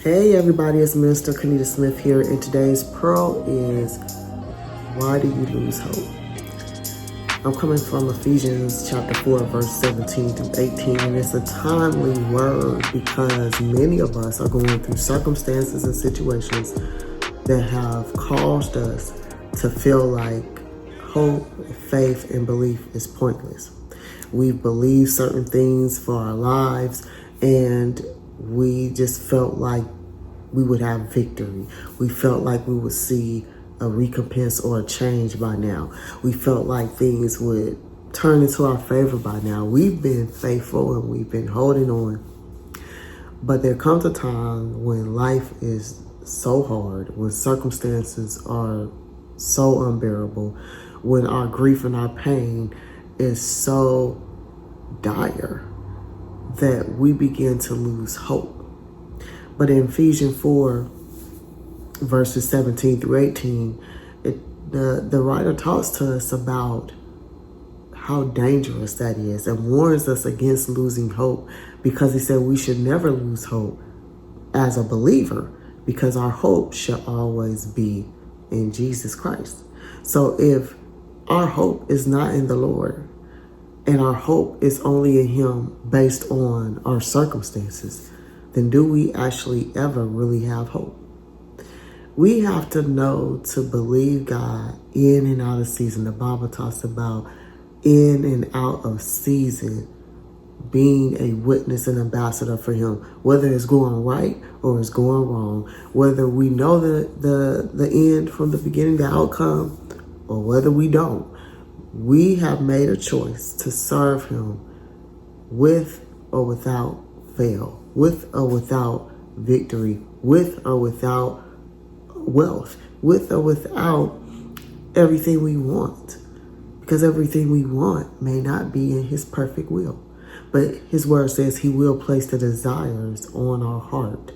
Hey everybody, it's Minister Kenita Smith here, and today's pearl is, why do you lose hope? I'm coming from Ephesians chapter 4, verse 17 through 18, and it's a timely word because many of us are going through circumstances and situations that have caused us to feel like hope, faith, and belief is pointless. We've believed certain things for our lives, and we just felt like we would have victory. We felt like we would see a recompense or a change by now. We felt like things would turn into our favor by now. We've been faithful and we've been holding on. But there comes a time when life is so hard, when circumstances are so unbearable, when our grief and our pain is so dire that we begin to lose hope. But in Ephesians 4, verses 17 through 18, the writer talks to us about how dangerous that is and warns us against losing hope, because he said we should never lose hope as a believer, because our hope should always be in Jesus Christ. So if our hope is not in the Lord, and our hope is only in him based on our circumstances, then do we actually ever really have hope? We have to know to believe God in and out of season. The Bible talks about in and out of season being a witness and ambassador for him, whether it's going right or it's going wrong, whether we know the end from the beginning, the outcome, or whether we don't. We have made a choice to serve him with or without fail, with or without victory, with or without wealth, with or without everything we want. Because everything we want may not be in his perfect will. But his word says he will place the desires on our heart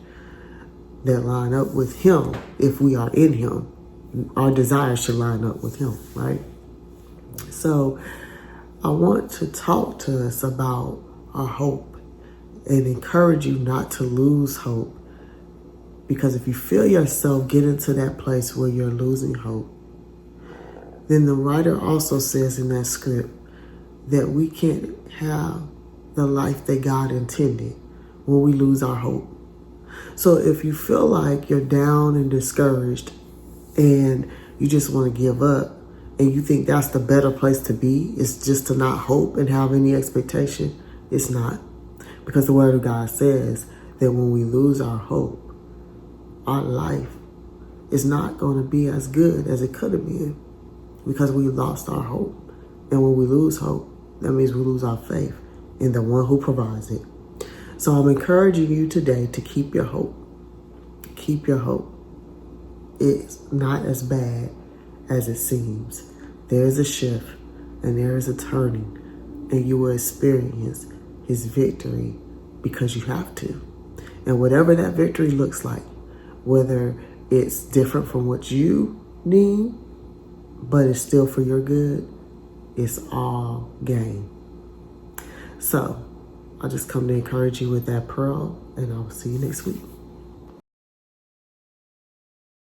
that line up with him. If we are in him, our desires should line up with him, right? So I want to talk to us about our hope and encourage you not to lose hope. Because if you feel yourself get into that place where you're losing hope, then the writer also says in that script that we can't have the life that God intended when we lose our hope. So if you feel like you're down and discouraged and you just want to give up, and you think that's the better place to be, is just to not hope and have any expectation, it's not. Because the word of God says that when we lose our hope, our life is not going to be as good as it could have been, because we lost our hope. And when we lose hope, that means we lose our faith in the one who provides it. So I'm encouraging you today to keep your hope. Keep your hope. It's not as bad as it seems. There is a shift and there is a turning, and you will experience his victory because you have to. And whatever that victory looks like, whether it's different from what you need, but it's still for your good, it's all gain. So I just come to encourage you with that pearl, and I'll see you next week.